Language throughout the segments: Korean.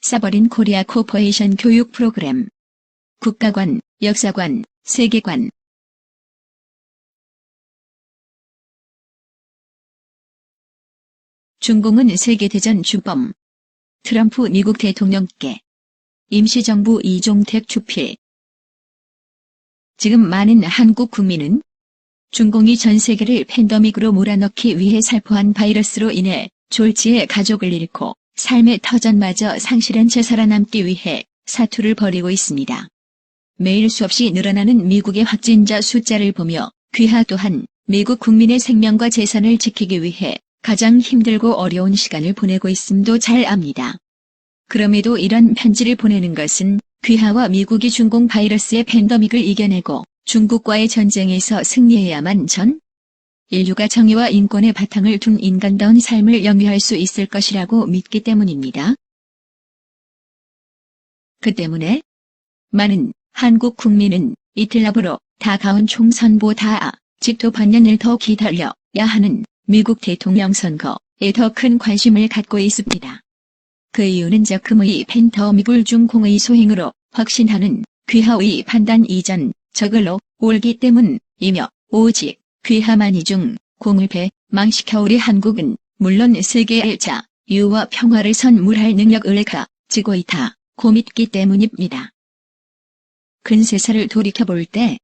사버린 코리아 코퍼레이션 교육 프로그램. 국가관, 역사관, 세계관. 중공은 세계대전 주범. 트럼프 미국 대통령께. 임시정부 이종택 주필. 지금 많은 한국 국민은 중공이 전 세계를 팬데믹으로 몰아넣기 위해 살포한 바이러스로 인해 졸지에 가족을 잃고 삶의 터전마저 상실한 채 살아남기 위해 사투를 벌이고 있습니다. 매일 수없이 늘어나는 미국의 확진자 숫자를 보며 귀하 또한 미국 국민의 생명과 재산을 지키기 위해 가장 힘들고 어려운 시간을 보내고 있음도 잘 압니다. 그럼에도 이런 편지를 보내는 것은 귀하와 미국이 중공 바이러스의 팬데믹을 이겨내고 중국과의 전쟁에서 승리해야만 전 인류가 정의와 인권의 바탕을 둔 인간다운 삶을 영위할 수 있을 것이라고 믿기 때문입니다. 그 때문에 많은 한국 국민은 이틀 앞으로 다가온 총선보다 집도 반년을 더 기다려야 하는 미국 대통령 선거에 더 큰 관심을 갖고 있습니다. 그 이유는 적금의 팬데믹을 중공의 소행으로 확신하는 귀하의 판단 이전 저글로 올기 때문이며 오직 귀하만이 중공을 패망시켜 우리 한국은 물론 세계의 자유와 평화를 선물할 능력을 가지고 있다고 믿기 때문입니다. 근세사를 돌이켜볼 때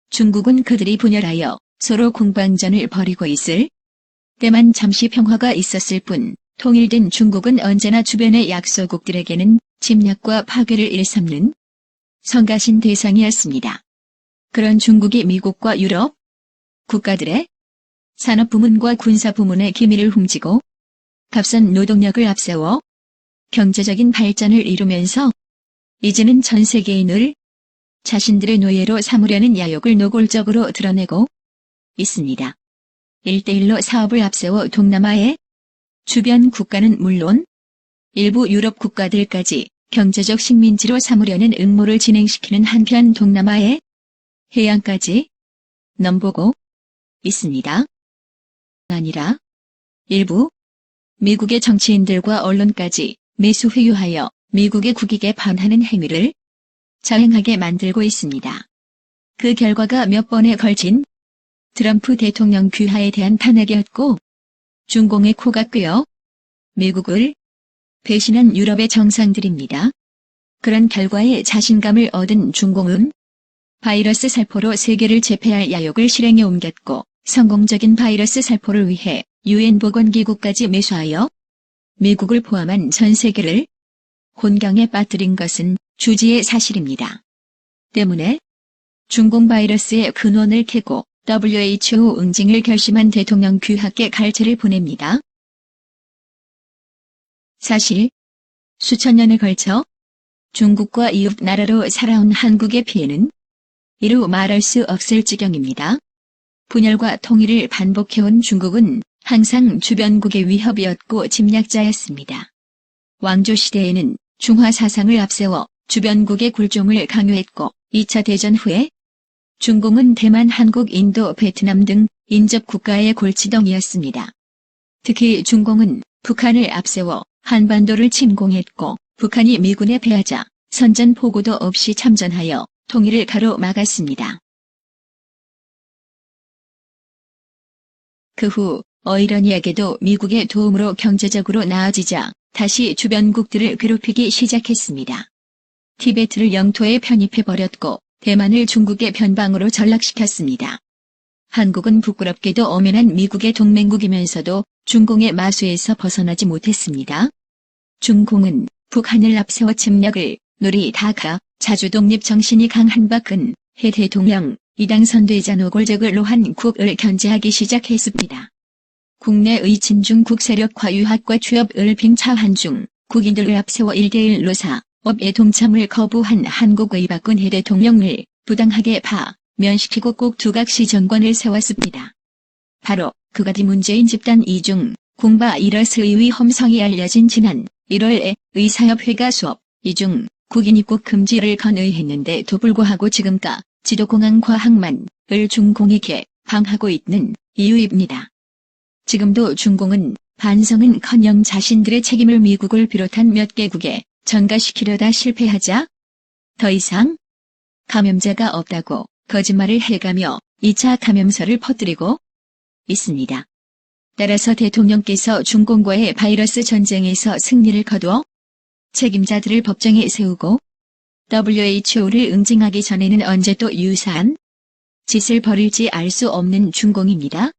중국은 그들이 분열하여 서로 공방전을 벌이고 있을 때만 잠시 평화가 있었을 뿐 통일된 중국은 언제나 주변의 약소국들에게는 침략과 파괴를 일삼는 성가신 대상이었습니다. 그런 중국이 미국과 유럽 국가들의 산업부문과 군사부문의 기밀을 훔치고 값싼 노동력을 앞세워 경제적인 발전을 이루면서 이제는 전 세계인을 자신들의 노예로 삼으려는 야욕을 노골적으로 드러내고 있습니다. 1대1로 사업을 앞세워 동남아의 주변 국가는 물론 일부 유럽 국가들까지 경제적 식민지로 삼으려는 음모를 진행시키는 한편 동남아의 해양까지 넘보고 있습니다. 아니라 일부 미국의 정치인들과 언론까지 매수 회유하여 미국의 국익에 반하는 행위를 자행하게 만들고 있습니다. 그 결과가 몇 번에 걸친 트럼프 대통령 귀하에 대한 탄핵이었고 중공의 코가 꿰어 미국을 배신한 유럽의 정상들입니다. 그런 결과에 자신감을 얻은 중공은 바이러스 살포로 세계를 제패할 야욕을 실행에 옮겼고 성공적인 바이러스 살포를 위해 유엔 보건기구까지 매수하여 미국을 포함한 전 세계를 혼경에 빠뜨린 것은 주지의 사실입니다. 때문에 중공 바이러스의 근원을 캐고 WHO 응징을 결심한 대통령 귀하께 갈채를 보냅니다. 사실 수천 년에 걸쳐 중국과 이웃 나라로 살아온 한국의 피해는 이루 말할 수 없을 지경입니다. 분열과 통일을 반복해온 중국은 항상 주변국의 위협이었고 침략자였습니다. 왕조 시대에는 중화 사상을 앞세워 주변국의 굴종을 강요했고 2차 대전 후에 중공은 대만, 한국, 인도, 베트남 등 인접 국가의 골치덩이였습니다. 특히 중공은 북한을 앞세워 한반도를 침공했고 북한이 미군에 패하자 선전포고도 없이 참전하여 통일을 가로막았습니다. 그 후 어이러니하게도 미국의 도움으로 경제적으로 나아지자 다시 주변국들을 괴롭히기 시작했습니다. 티베트를 영토에 편입해버렸고 대만을 중국의 변방으로 전락시켰습니다. 한국은 부끄럽게도 엄연한 미국의 동맹국이면서도 중공의 마수에서 벗어나지 못했습니다. 중공은 북한을 앞세워 침략을 노리다가 자주 독립 정신이 강한 박근혜 대통령 이당 선대자 노골적을 로한국을 견제하기 시작했습니다. 국내의 친중국 세력화 유학과 취업을 빙차한 중국인들을 앞세워 1대1로 사업에 동참을 거부한 한국의 박근혜 대통령을 부당하게 파면시키고 꼭 두각시 정권을 세웠습니다. 바로 그가지 문재인 집단 이중 공바이러스의 위험성이 알려진 지난 1월에 의사협회가 수업 이중 국인 입국 금지를 건의했는데도 불구하고 지금까지도 공항 과학만을 중공에게 방하고 있는 이유입니다. 지금도 중공은 반성은커녕 자신들의 책임을 미국을 비롯한 몇 개국에 전가시키려다 실패하자 더 이상 감염자가 없다고 거짓말을 해가며 2차 감염설을 퍼뜨리고 있습니다. 따라서 대통령께서 중공과의 바이러스 전쟁에서 승리를 거두어 책임자들을 법정에 세우고 WHO를 응징하기 전에는 언제 또 유사한 짓을 벌일지 알 수 없는 중공입니다.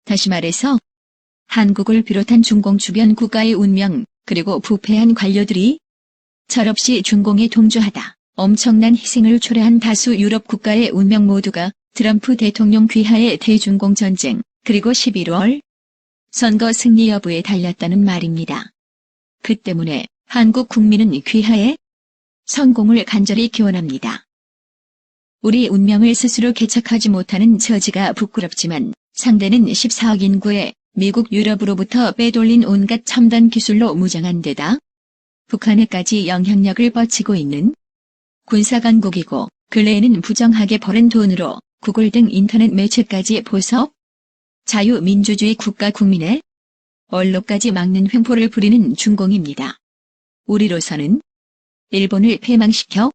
다시 말해서 한국을 비롯한 중공 주변 국가의 운명 그리고 부패한 관료들이 철없이 중공에 동조하다 엄청난 희생을 초래한 다수 유럽 국가의 운명 모두가 트럼프 대통령 귀하의 대중공 전쟁 그리고 11월 선거 승리 여부에 달렸다는 말입니다. 그 때문에 한국 국민은 귀하의 성공을 간절히 기원합니다. 우리 운명을 스스로 개척하지 못하는 처지가 부끄럽지만 상대는 14억 인구의 미국 유럽으로부터 빼돌린 온갖 첨단 기술로 무장한 데다 북한에까지 영향력을 뻗치고 있는 군사강국이고 근래에는 부정하게 벌은 돈으로 구글 등 인터넷 매체까지 보석, 자유민주주의 국가 국민의 언론까지 막는 횡포를 부리는 중공입니다. 우리로서는 일본을 패망시켜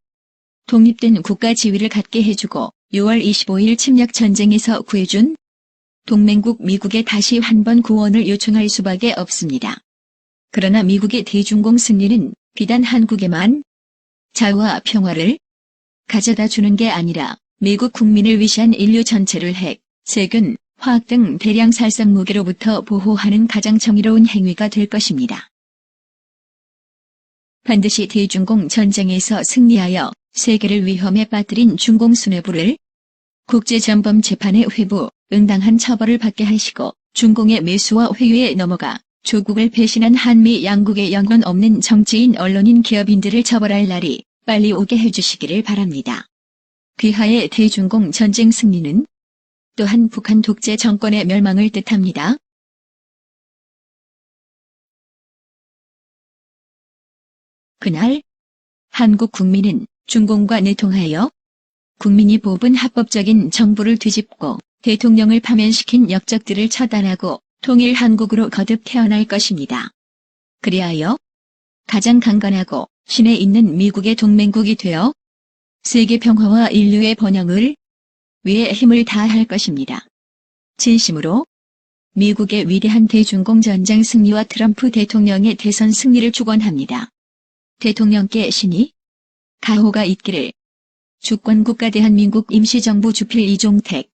독립된 국가 지위를 갖게 해주고 6월 25일 침략 전쟁에서 구해준 동맹국 미국에 다시 한 번 구원을 요청할 수밖에 없습니다. 그러나 미국의 대중공 승리는 비단 한국에만 자유와 평화를 가져다 주는 게 아니라 미국 국민을 위시한 인류 전체를 핵, 세균, 화학 등 대량 살상 무기로부터 보호하는 가장 정의로운 행위가 될 것입니다. 반드시 대중공 전쟁에서 승리하여 세계를 위험에 빠뜨린 중공 수뇌부를 국제전범재판의 회부, 응당한 처벌을 받게 하시고 중공의 매수와 회유에 넘어가 조국을 배신한 한미 양국의 영혼 없는 정치인, 언론인, 기업인들을 처벌할 날이 빨리 오게 해주시기를 바랍니다. 귀하의 대중공 전쟁 승리는 또한 북한 독재 정권의 멸망을 뜻합니다. 그날 한국 국민은 중공과 내통하여 국민이 뽑은 합법적인 정부를 뒤집고 대통령을 파면시킨 역적들을 처단하고 통일 한국으로 거듭 태어날 것입니다. 그리하여 가장 강건하고 신에 있는 미국의 동맹국이 되어 세계 평화와 인류의 번영을 위해 힘을 다할 것입니다. 진심으로 미국의 위대한 대중공 전쟁 승리와 트럼프 대통령의 대선 승리를 축원합니다. 대통령께 신이 가호가 있기를. 주권국가 대한민국 임시정부 주필 이종택